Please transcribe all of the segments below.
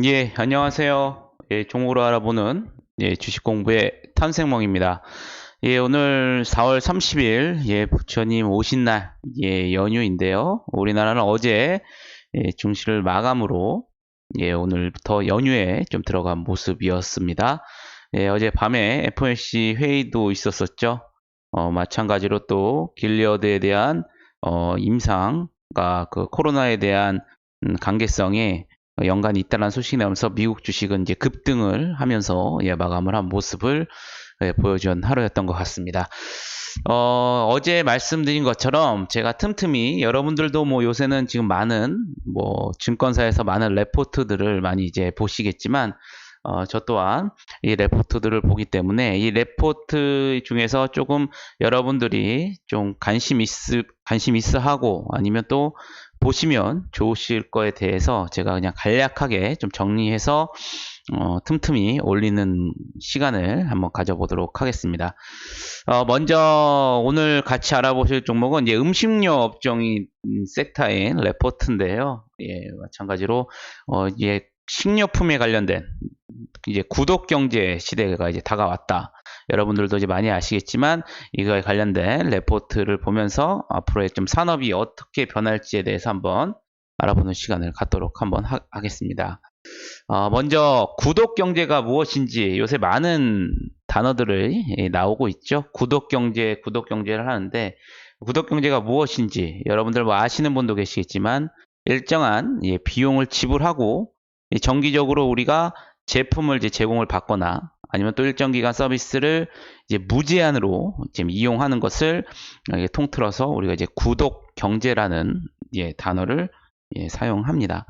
예, 안녕하세요. 예, 종으로 알아보는 주식 공부의 탐색몽입니다. 예, 오늘 4월 30일 부처님 오신 날 연휴인데요. 우리나라는 어제 중시를 마감으로 오늘부터 연휴에 좀 들어간 모습이었습니다. 어제 밤에 FOMC 회의도 있었었죠. 마찬가지로 또 길리어드에 대한 임상과 그 코로나에 대한 관계성에 연관이 있다는 소식이 나오면서 미국 주식은 이제 급등을 하면서 마감을 한 모습을 보여준 하루였던 것 같습니다. 어제 말씀드린 것처럼 제가 틈틈이 여러분들도 뭐 요새는 지금 많은 뭐 증권사에서 많은 레포트들을 많이 이제 보시겠지만 저 또한 이 레포트들을 보기 때문에 이 레포트 중에서 조금 여러분들이 좀 관심 있어 하고 아니면 또 보시면 좋으실 거에 대해서 제가 그냥 간략하게 좀 정리해서 틈틈이 올리는 시간을 한번 가져보도록 하겠습니다. 먼저 오늘 같이 알아보실 종목은 이제 음식료 업종인 섹터인 레포트인데요. 마찬가지로 이제 식료품에 관련된 이제 구독 경제 시대가 이제 다가왔다. 여러분들도 이제 많이 아시겠지만 이거에 관련된 레포트를 보면서 앞으로의 좀 산업이 어떻게 변할지에 대해서 한번 알아보는 시간을 갖도록 한번 하겠습니다. 먼저 구독 경제가 무엇인지 요새 많은 단어들이 나오고 있죠. 구독 경제를 하는데 구독 경제가 무엇인지 여러분들 뭐 아시는 분도 계시겠지만 일정한 비용을 지불하고 정기적으로 우리가 제품을 이제 제공을 받거나 아니면 또 일정 기간 서비스를 이제 무제한으로 지금 이용하는 것을 통틀어서 우리가 이제 구독 경제라는 단어를 사용합니다.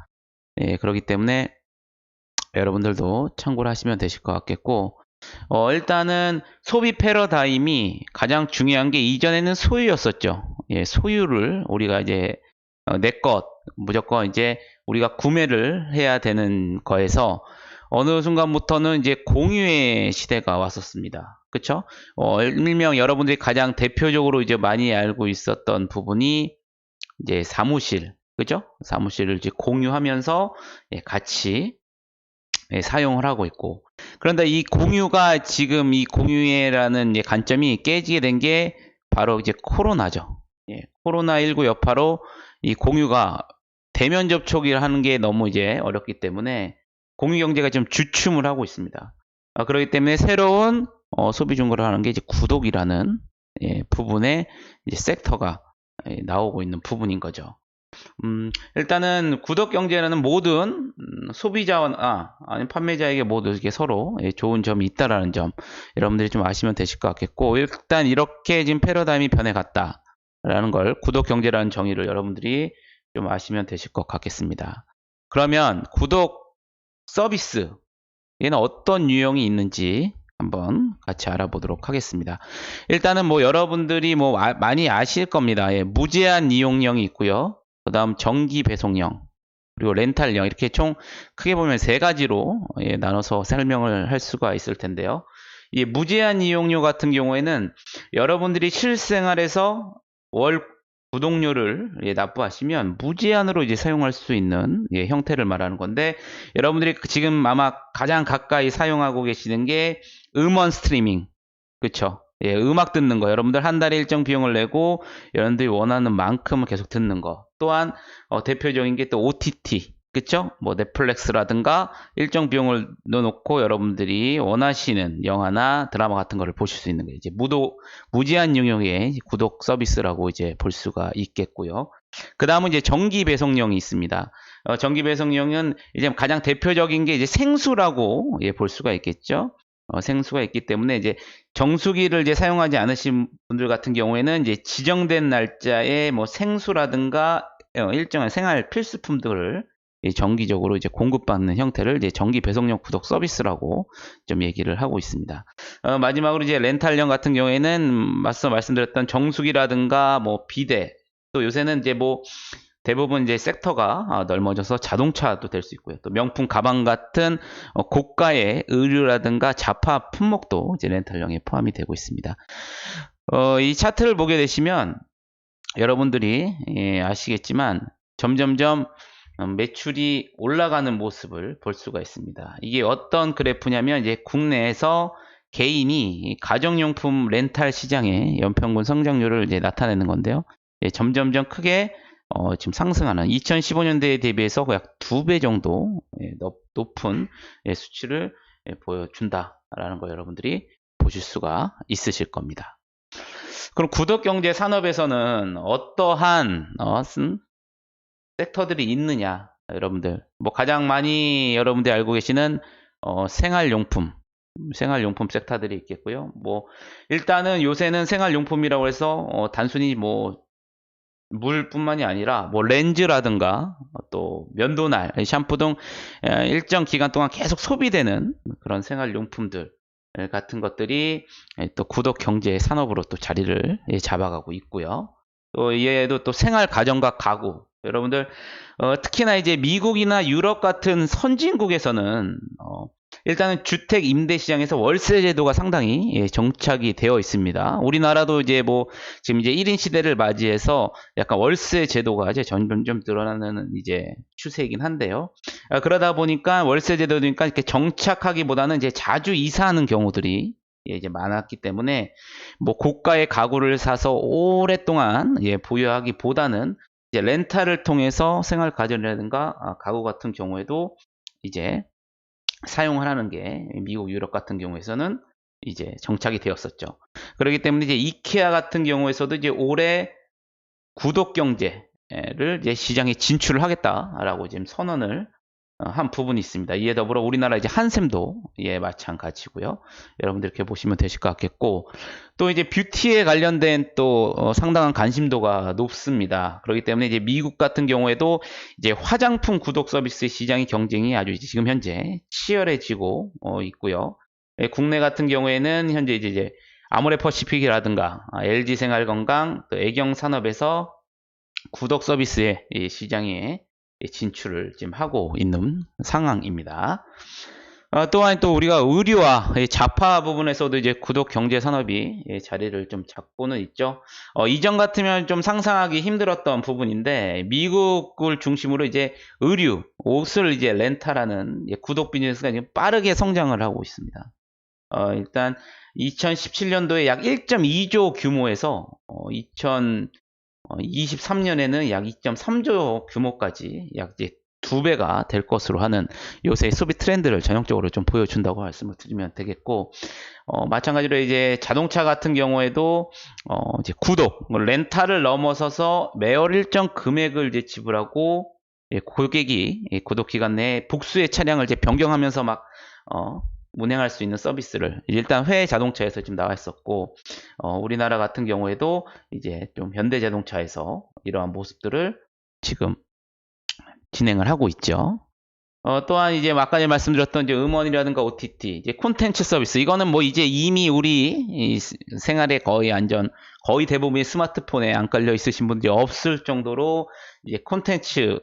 그렇기 때문에 여러분들도 참고를 하시면 되실 것 같겠고, 일단은 소비 패러다임이 가장 중요한 게 이전에는 소유였었죠. 소유를 우리가 이제 내 것, 무조건 이제 우리가 구매를 해야 되는 거에서 어느 순간부터는 이제 공유의 시대가 왔었습니다. 그쵸? 일명 여러분들이 가장 대표적으로 이제 많이 알고 있었던 부분이 이제 사무실, 그죠? 사무실을 이제 공유하면서 같이 사용을 하고 있고. 그런데 이 공유가 지금 이 공유라는 관점이 깨지게 된 게 바로 이제 코로나죠. 코로나19 여파로 이 공유가 대면 접촉을 하는 게 너무 이제 어렵기 때문에 공유 경제가 좀 주춤을 하고 있습니다. 그렇기 때문에 새로운 소비 중고를 하는 게 이제 구독이라는 부분의 이제 섹터가 나오고 있는 부분인 거죠. 일단은 구독 경제라는 모든 소비자와 아니 판매자에게 모두 이렇게 서로 좋은 점이 있다라는 점 여러분들이 좀 아시면 되실 것 같겠고, 일단 이렇게 지금 패러다임이 변해갔다라는 걸 구독 경제라는 정의를 여러분들이 좀 아시면 되실 것 같겠습니다. 그러면 구독 서비스 얘는 어떤 유형이 있는지 한번 같이 알아보도록 하겠습니다. 일단은 뭐 여러분들이 뭐 많이 아실 겁니다. 무제한 이용령이 있고요. 그 다음 정기 배송령, 그리고 렌탈령, 이렇게 총 크게 보면 세 가지로 나눠서 설명을 할 수가 있을 텐데요. 이 무제한 이용료 같은 경우에는 여러분들이 실생활에서 월 구독료를 납부하시면 무제한으로 이제 사용할 수 있는 형태를 말하는 건데, 여러분들이 지금 아마 가장 가까이 사용하고 계시는 게 음원 스트리밍, 그쵸? 음악 듣는 거, 여러분들 한 달에 일정 비용을 내고 여러분들이 원하는 만큼을 계속 듣는 거. 또한 대표적인 게 또 OTT, 그쵸? 뭐 넷플릭스라든가 일정 비용을 넣어놓고 여러분들이 원하시는 영화나 드라마 같은 거를 보실 수 있는 게 이제 무제한 용역의 구독 서비스라고 이제 볼 수가 있겠고요. 그 다음은 이제 정기 배송령이 있습니다. 정기 배송령은 이제 가장 대표적인 게 이제 생수라고 볼 수가 있겠죠. 생수가 있기 때문에 이제 정수기를 이제 사용하지 않으신 분들 같은 경우에는 이제 지정된 날짜에 뭐 생수라든가 일정한 생활 필수품들을 정기적으로 이제 공급받는 형태를 이제 정기 배송용 구독 서비스라고 좀 얘기를 하고 있습니다. 마지막으로 이제 렌탈령 같은 경우에는 맞서 말씀드렸던 정수기라든가 뭐 비데, 또 요새는 이제 뭐 대부분 이제 섹터가 넓어져서 자동차도 될 수 있고요. 또 명품 가방 같은 고가의 의류라든가 자파 품목도 이제 렌탈령에 포함이 되고 있습니다. 이 차트를 보게 되시면 여러분들이 아시겠지만 점점점 매출이 올라가는 모습을 볼 수가 있습니다. 이게 어떤 그래프냐면 이제 국내에서 개인이 가정용품 렌탈 시장의 연평균 성장률을 이제 나타내는 건데요. 예, 점점점 크게 지금 상승하는 2015년대에 대비해서 약 2배 정도 높은 수치를 보여준다라는 거 여러분들이 보실 수가 있으실 겁니다. 그럼 구독경제 산업에서는 어떠한 섹터들이 있느냐, 여러분들. 뭐 가장 많이 여러분들이 알고 계시는 생활용품 섹터들이 있겠고요. 뭐 일단은 요새는 생활용품이라고 해서 단순히 뭐 물뿐만이 아니라 뭐 렌즈라든가 또 면도날, 샴푸 등 일정 기간 동안 계속 소비되는 그런 생활용품들 같은 것들이 또 구독 경제 산업으로 또 자리를 잡아가고 있고요. 또 이에도 또 생활 가정과 가구, 여러분들 특히나 이제 미국이나 유럽 같은 선진국에서는 일단은 주택 임대 시장에서 월세 제도가 상당히 정착이 되어 있습니다. 우리나라도 이제 뭐 지금 이제 1인 시대를 맞이해서 약간 월세 제도가 이제 점점 늘어나는 이제 추세이긴 한데요. 그러다 보니까 월세 제도니까 이렇게 정착하기보다는 이제 자주 이사하는 경우들이 이제 많았기 때문에 뭐 고가의 가구를 사서 오랫동안 보유하기보다는 이제 렌탈을 통해서 생활 가전이라든가 가구 같은 경우에도 이제 사용하라는 게 미국, 유럽 같은 경우에서는 이제 정착이 되었었죠. 그렇기 때문에 이제 이케아 같은 경우에서도 이제 올해 구독 경제를 이제 시장에 진출을 하겠다라고 지금 선언을 한 부분이 있습니다. 이에 더불어 우리나라 이제 한샘도 마찬가지고요. 여러분들 이렇게 보시면 되실 것 같겠고, 또 이제 뷰티에 관련된 또 상당한 관심도가 높습니다. 그렇기 때문에 이제 미국 같은 경우에도 이제 화장품 구독 서비스 시장의 경쟁이 아주 지금 현재 치열해지고 있고요. 국내 같은 경우에는 현재 이제 아모레퍼시픽이라든가 LG 생활건강, 또 애경산업에서 구독 서비스의 시장에 진출을 지금 하고 있는 상황입니다. 또한 또 우리가 의류와 자파 부분에서도 이제 구독 경제 산업이 자리를 좀 잡고는 있죠. 이전 같으면 좀 상상하기 힘들었던 부분인데 미국을 중심으로 이제 의류, 옷을 이제 렌탈하는 구독 비즈니스가 지금 빠르게 성장을 하고 있습니다. 일단 2017년도에 약 1.2조 규모에서 2023년에는 약 2.3조 규모까지 약 이제 2배가 될 것으로 하는 요새 소비 트렌드를 전형적으로 좀 보여준다고 말씀을 드리면 되겠고, 마찬가지로 이제 자동차 같은 경우에도 이제 구독, 렌탈을 넘어서서 매월 일정 금액을 이제 지불하고 고객이 구독 기간 내에 복수의 차량을 이제 변경하면서 막 운행할 수 있는 서비스를 일단 회의 자동차에서 지금 나와 있었고, 우리나라 같은 경우에도 이제 좀 현대자동차에서 이러한 모습들을 지금 진행을 하고 있죠. 또한 이제 아까 전에 말씀드렸던 이제 음원이라든가 OTT, 이제 콘텐츠 서비스, 이거는 뭐 이제 이미 우리 생활에 거의 대부분이 스마트폰에 안 깔려 있으신 분들이 없을 정도로 이제 콘텐츠에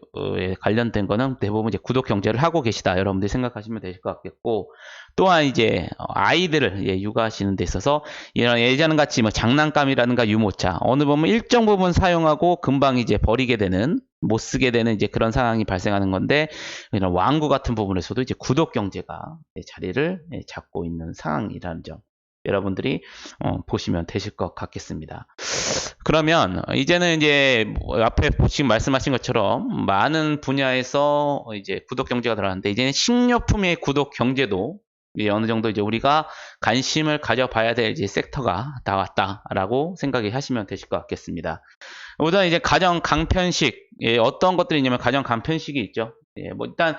관련된 거는 대부분 이제 구독 경제를 하고 계시다, 여러분들이 생각하시면 되실 것 같겠고, 또한 이제 아이들을 육아하시는 데 있어서 이런 예전 같이 뭐 장난감이라든가 유모차 어느 부분 일정 부분 사용하고 금방 이제 버리게 되는, 못 쓰게 되는 이제 그런 상황이 발생하는 건데, 이런 왕구 같은 부분에서도 이제 구독 경제가 자리를 잡고 있는 상황이라는 점 여러분들이 보시면 되실 것 같겠습니다. 그러면 이제는 이제 앞에 지금 말씀하신 것처럼 많은 분야에서 이제 구독 경제가 들어가는데, 이제는 식료품의 구독 경제도 어느 정도 이제 우리가 관심을 가져봐야 될 이제 섹터가 다 왔다라고 생각이 하시면 되실 것 같겠습니다. 우선 이제 가정 간편식, 어떤 것들이 있냐면 가정 간편식이 있죠. 뭐 일단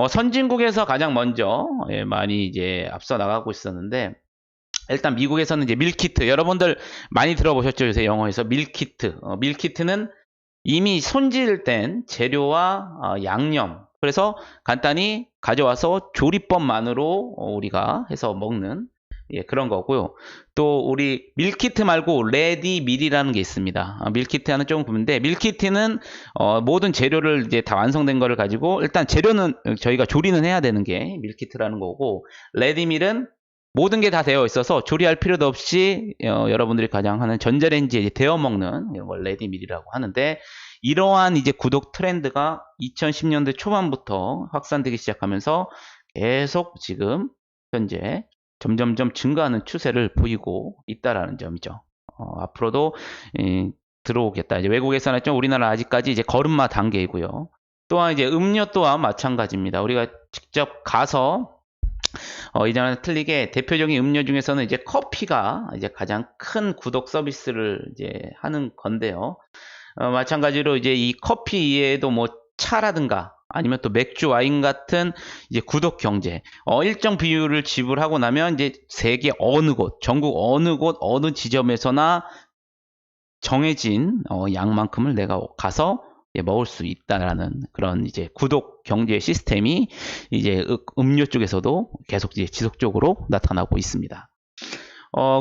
선진국에서 가장 먼저 많이 이제 앞서 나가고 있었는데, 일단 미국에서는 이제 밀키트, 여러분들 많이 들어보셨죠? 요새 영어에서 밀키트. 밀키트는 이미 손질된 재료와 양념, 그래서 간단히 가져와서 조리법만으로 우리가 해서 먹는 그런 거고요. 또 우리 밀키트 말고 레디밀이라는 게 있습니다. 밀키트 하는 조금 보는데, 밀키트는 모든 재료를 이제 다 완성된 거를 가지고 일단 재료는 저희가 조리는 해야 되는 게 밀키트라는 거고, 레디밀은 모든 게 다 되어 있어서 조리할 필요도 없이 여러분들이 가장 하는 전자레인지에 데워 먹는 이런 걸 레디밀이라고 하는데, 이러한 이제 구독 트렌드가 2010년대 초반부터 확산되기 시작하면서 계속 지금 현재 점점점 증가하는 추세를 보이고 있다라는 점이죠. 앞으로도 들어오겠다. 이제 외국에서는 좀 우리나라 아직까지 이제 걸음마 단계이고요. 또한 이제 음료 또한 마찬가지입니다. 우리가 직접 가서 이전에 틀리게 대표적인 음료 중에서는 이제 커피가 이제 가장 큰 구독 서비스를 이제 하는 건데요. 마찬가지로 이제 이 커피 이외에도 뭐 차라든가 아니면 또 맥주, 와인 같은 이제 구독 경제, 일정 비율을 지불하고 나면 이제 세계 어느 곳, 전국 어느 곳, 어느 지점에서나 정해진 양만큼을 내가 가서 먹을 수 있다라는 그런 이제 구독 경제 시스템이 이제 음료 쪽에서도 계속 이제 지속적으로 나타나고 있습니다.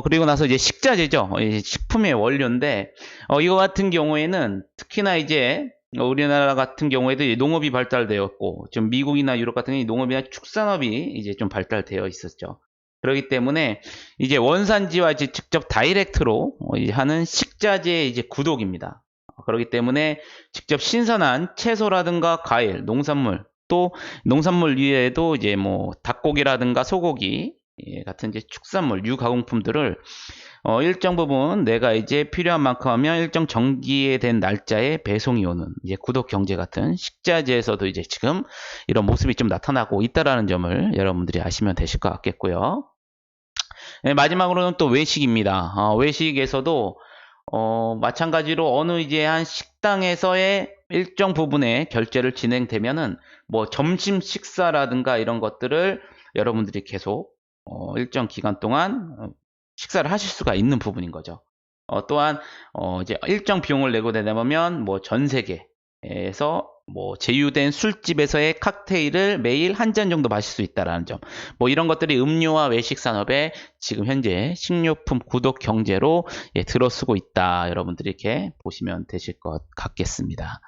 그리고 나서 이제 식자재죠. 식품의 원료인데, 이거 같은 경우에는 특히나 이제 우리나라 같은 경우에도 농업이 발달되었고, 좀 미국이나 유럽 같은 경우 농업이나 축산업이 이제 좀 발달되어 있었죠. 그렇기 때문에 이제 원산지와 이제 직접 다이렉트로 하는 식자재 이제 구독입니다. 그렇기 때문에 직접 신선한 채소라든가 과일, 농산물, 또 농산물 위에도 이제 뭐 닭고기라든가 소고기 같은 이제 축산물, 유가공품들을 일정 부분 내가 이제 필요한 만큼 하면 일정 정기된 날짜에 배송이 오는 이제 구독 경제 같은 식자재에서도 이제 지금 이런 모습이 좀 나타나고 있다라는 점을 여러분들이 아시면 되실 것 같겠고요. 마지막으로는 또 외식입니다. 외식에서도 마찬가지로 어느 이제 한 식당에서의 일정 부분의 결제를 진행되면은 뭐 점심 식사라든가 이런 것들을 여러분들이 계속 일정 기간 동안 식사를 하실 수가 있는 부분인 거죠. 또한 이제 일정 비용을 내고 되려면 뭐 전 세계에서 뭐 제휴된 술집에서의 칵테일을 매일 한 잔 정도 마실 수 있다라는 점. 뭐 이런 것들이 음료와 외식 산업에 지금 현재 식료품 구독 경제로 들어서고 있다. 여러분들이 이렇게 보시면 되실 것 같겠습니다.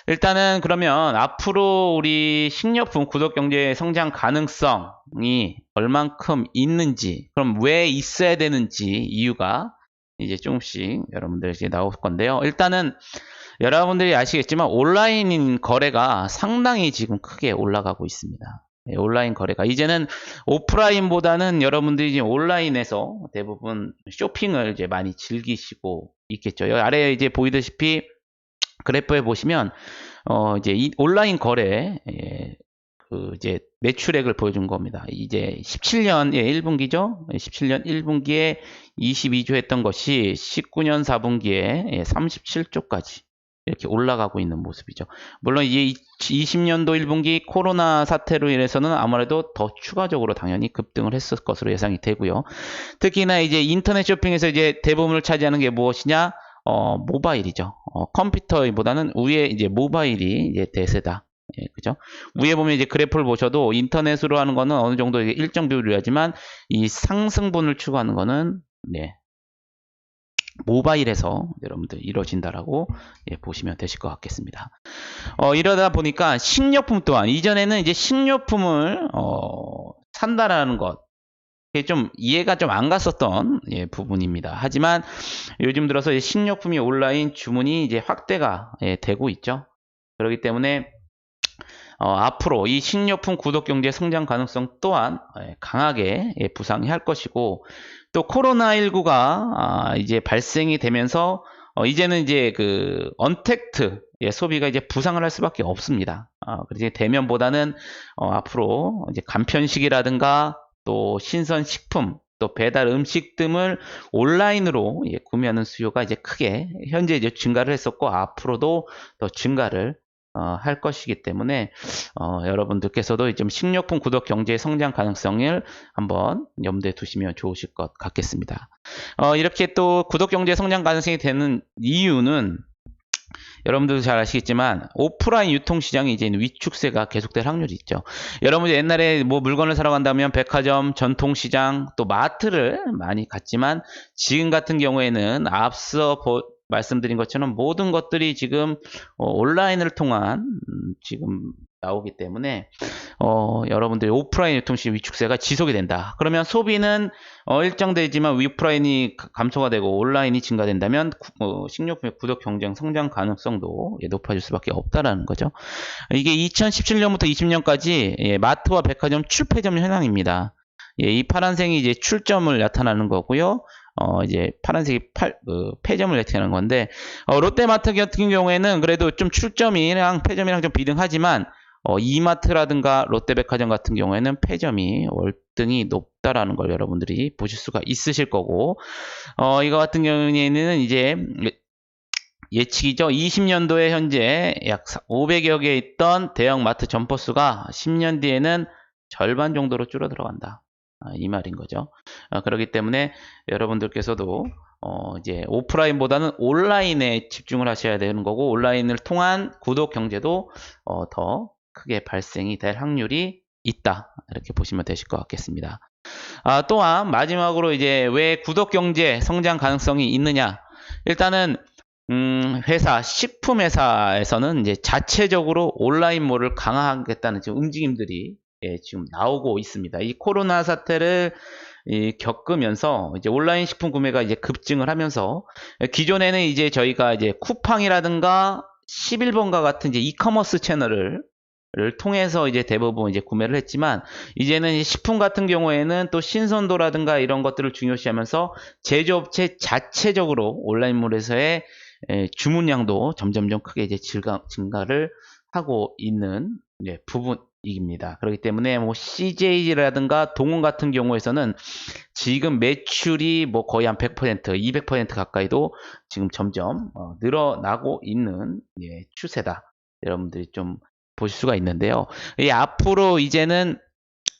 일단은 그러면 앞으로 우리 식료품 구독 경제의 성장 가능성이 얼만큼 있는지, 그럼 왜 있어야 되는지 이유가 이제 조금씩 여러분들에게 나올 건데요. 일단은 여러분들이 아시겠지만 온라인 거래가 상당히 지금 크게 올라가고 있습니다. 온라인 거래가 이제는 오프라인보다는 여러분들이 이제 온라인에서 대부분 쇼핑을 이제 많이 즐기시고 있겠죠. 여기 아래에 이제 보이다시피 그래프에 보시면 이제 이 온라인 거래 그 이제 매출액을 보여준 겁니다. 이제 17년 1분기죠. 17년 1분기에 22조 했던 것이 19년 4분기에 37조까지 이렇게 올라가고 있는 모습이죠. 물론 이제 20년도 1분기 코로나 사태로 인해서는 아무래도 더 추가적으로 당연히 급등을 했을 것으로 예상이 되고요. 특히나 이제 인터넷 쇼핑에서 이제 대부분을 차지하는 게 무엇이냐? 모바일이죠. 컴퓨터보다는 위에 이제 모바일이 이제 대세다. 그죠? 위에 보면 이제 그래프를 보셔도 인터넷으로 하는 거는 어느 정도 일정 비율이라지만 이 상승분을 추구하는 거는 모바일에서 여러분들 이루어진다라고 보시면 되실 것 같겠습니다. 이러다 보니까 식료품 또한 이전에는 이제 식료품을 산다라는 것 좀 이해가 좀 안 갔었던 부분입니다. 하지만 요즘 들어서 식료품이 온라인 주문이 이제 확대가 되고 있죠. 그렇기 때문에 앞으로 이 식료품 구독 경제 성장 가능성 또한 강하게 부상할 것이고 또 코로나19가 이제 발생이 되면서 이제는 이제 그 언택트 소비가 이제 부상을 할 수밖에 없습니다. 그래서 대면보다는 앞으로 이제 간편식이라든가 또 신선 식품, 또 배달 음식 등을 온라인으로 구매하는 수요가 이제 크게 현재 이제 증가를 했었고 앞으로도 더 증가를 할 것이기 때문에 여러분들께서도 좀 식료품 구독 경제의 성장 가능성을 한번 염두에 두시면 좋으실 것 같겠습니다. 이렇게 또 구독 경제 성장 가능성이 되는 이유는 여러분들도 잘 아시겠지만 오프라인 유통시장이 이제 위축세가 계속될 확률이 있죠. 여러분들 옛날에 뭐 물건을 사러 간다면 백화점, 전통시장, 또 마트를 많이 갔지만 지금 같은 경우에는 앞서 말씀드린 것처럼 모든 것들이 지금 온라인을 통한 지금 나오기 때문에 여러분들이 오프라인 유통시 위축세가 지속이 된다. 그러면 소비는 일정 되지만 오프라인이 감소가 되고 온라인이 증가된다면 식료품의 구독 경쟁 성장 가능성도 높아질 수밖에 없다라는 거죠. 이게 2017년부터 20년까지 마트와 백화점 출폐점 현황입니다. 이 파란색이 이제 출점을 나타나는 거고요. 이제 파란색이 폐점을 나타내는 건데, 롯데마트 같은 경우에는 그래도 좀 출점이랑 폐점이랑 좀 비등하지만, 이마트라든가 롯데백화점 같은 경우에는 폐점이 월등히 높다라는 걸 여러분들이 보실 수가 있으실 거고, 이거 같은 경우에는 이제 예측이죠. 20년도에 현재 약 500여 개 있던 대형 마트 점포수가 10년 뒤에는 절반 정도로 줄어들어간다. 이 말인 거죠. 그렇기 때문에 여러분들께서도 이제 오프라인보다는 온라인에 집중을 하셔야 되는 거고, 온라인을 통한 구독 경제도 더 크게 발생이 될 확률이 있다. 이렇게 보시면 되실 것 같겠습니다. 또한 마지막으로 이제 왜 구독 경제 성장 가능성이 있느냐? 일단은 회사, 식품 회사에서는 이제 자체적으로 온라인몰을 강화하겠다는 지금 움직임들이 지금 나오고 있습니다. 이 코로나 사태를 겪으면서 이제 온라인 식품 구매가 이제 급증을 하면서, 기존에는 이제 저희가 이제 쿠팡이라든가 11번가 같은 이제 이커머스 채널을 통해서 이제 대부분 이제 구매를 했지만, 이제는 식품 같은 경우에는 또 신선도라든가 이런 것들을 중요시하면서 제조업체 자체적으로 온라인몰에서의 주문량도 점점점 크게 이제 증가를 하고 있는 부분입니다. 그렇기 때문에 뭐 CJ라든가 동원 같은 경우에서는 지금 매출이 뭐 거의 한 100%, 200% 가까이도 지금 점점 늘어나고 있는 추세다. 여러분들이 좀 보실 수가 있는데요. 앞으로 이제는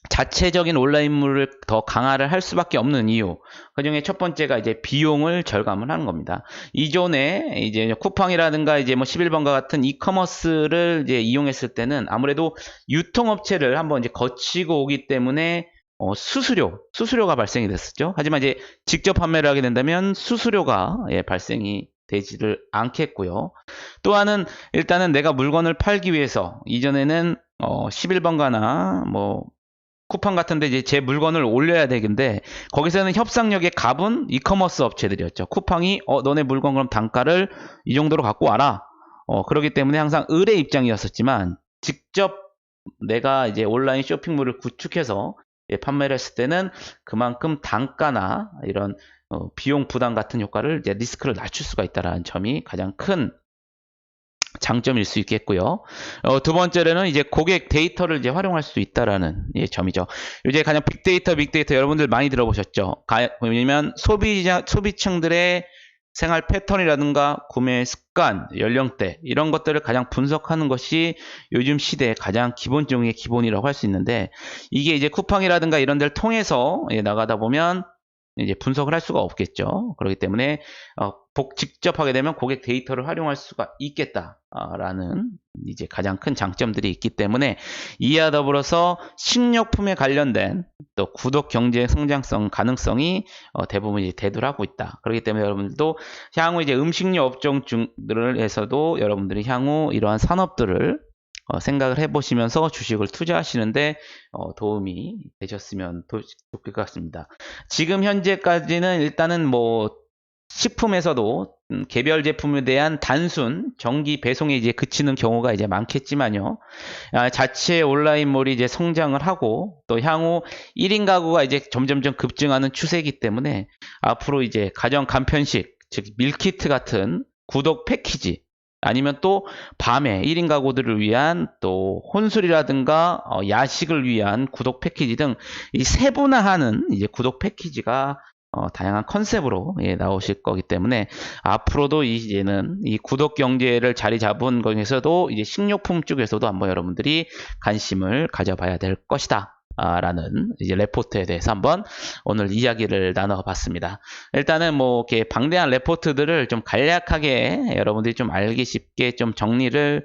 자체적인 온라인물을 더 강화를 할 수밖에 없는 이유, 그중에 첫 번째가 이제 비용을 절감을 하는 겁니다. 이전에 이제 쿠팡이라든가 이제 뭐 11번가 같은 이커머스를 이제 이용했을 때는 아무래도 유통업체를 한번 이제 거치고 오기 때문에 수수료가 발생이 됐었죠. 하지만 이제 직접 판매를 하게 된다면 수수료가 발생이 되지를 않겠고요. 또한은 일단은 내가 물건을 팔기 위해서 이전에는 11번가나 뭐 쿠팡 같은데 이제 제 물건을 올려야 되는데, 거기서는 협상력의 갑은 이커머스 업체들이었죠. 쿠팡이 너네 물건 그럼 단가를 이 정도로 갖고 와라. 그렇기 때문에 항상 을의 입장이었었지만, 직접 내가 이제 온라인 쇼핑몰을 구축해서 판매를 했을 때는 그만큼 단가나 이런 비용 부담 같은 효과를 이제 리스크를 낮출 수가 있다는 점이 가장 큰 장점일 수 있겠고요. 두 번째로는 이제 고객 데이터를 이제 활용할 수 있다라는 점이죠. 이제 가장 빅데이터 여러분들 많이 들어보셨죠? 왜냐면 소비층들의 생활 패턴이라든가 구매 습관, 연령대 이런 것들을 가장 분석하는 것이 요즘 시대의 가장 기본적인 기본이라고 할 수 있는데, 이게 이제 쿠팡이라든가 이런 데를 통해서 나가다 보면 이제 분석을 할 수가 없겠죠. 그렇기 때문에 직접 하게 되면 고객 데이터를 활용할 수가 있겠다라는 이제 가장 큰 장점들이 있기 때문에, 이와 더불어서 식료품에 관련된 또 구독 경제 성장성 가능성이 대부분 이제 대두를 하고 있다. 그렇기 때문에 여러분들도 향후 이제 음식료 업종들을 해서도 여러분들이 향후 이러한 산업들을 생각을 해보시면서 주식을 투자하시는데 도움이 되셨으면 좋을 것 같습니다. 지금 현재까지는 일단은 뭐 식품에서도 개별 제품에 대한 단순 정기 배송에 이제 그치는 경우가 이제 많겠지만요. 자체 온라인몰이 이제 성장을 하고 또 향후 1인 가구가 이제 점점점 급증하는 추세이기 때문에, 앞으로 이제 가정 간편식, 즉 밀키트 같은 구독 패키지, 아니면 또 밤에 1인 가구들을 위한 또 혼술이라든가 야식을 위한 구독 패키지 등 이 세분화하는 이제 구독 패키지가 다양한 컨셉으로 나오실 거기 때문에, 앞으로도 이제는 이 구독 경제를 자리 잡은 거에서도 이제 식료품 쪽에서도 한번 여러분들이 관심을 가져봐야 될 것이다. 라는 이제 레포트에 대해서 한번 오늘 이야기를 나눠봤습니다. 일단은 뭐 이렇게 방대한 레포트들을 좀 간략하게 여러분들이 좀 알기 쉽게 좀 정리를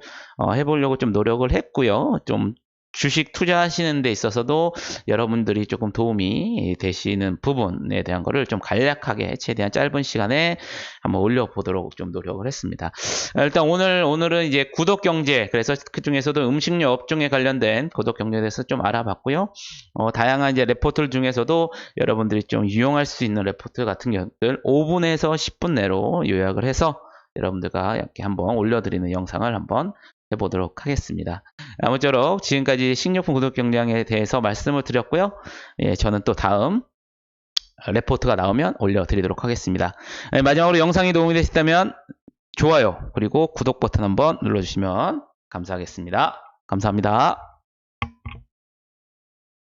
해보려고 좀 노력을 했고요. 좀 주식 투자하시는 데 있어서도 여러분들이 조금 도움이 되시는 부분에 대한 거를 좀 간략하게 최대한 짧은 시간에 한번 올려보도록 좀 노력을 했습니다. 일단 오늘은 이제 구독경제, 그래서 그 중에서도 음식료 업종에 관련된 구독경제에 대해서 좀 알아봤고요. 다양한 이제 레포트 중에서도 여러분들이 좀 이용할 수 있는 레포트 같은 것들 5분에서 10분 내로 요약을 해서 여러분들과 이렇게 한번 올려드리는 영상을 한번 해보도록 하겠습니다. 아무쪼록 지금까지 식료품 구독 경량에 대해서 말씀을 드렸고요. 예, 저는 또 다음 레포트가 나오면 올려드리도록 하겠습니다. 예, 마지막으로 영상이 도움이 되셨다면 좋아요 그리고 구독 버튼 한번 눌러주시면 감사하겠습니다. 감사합니다.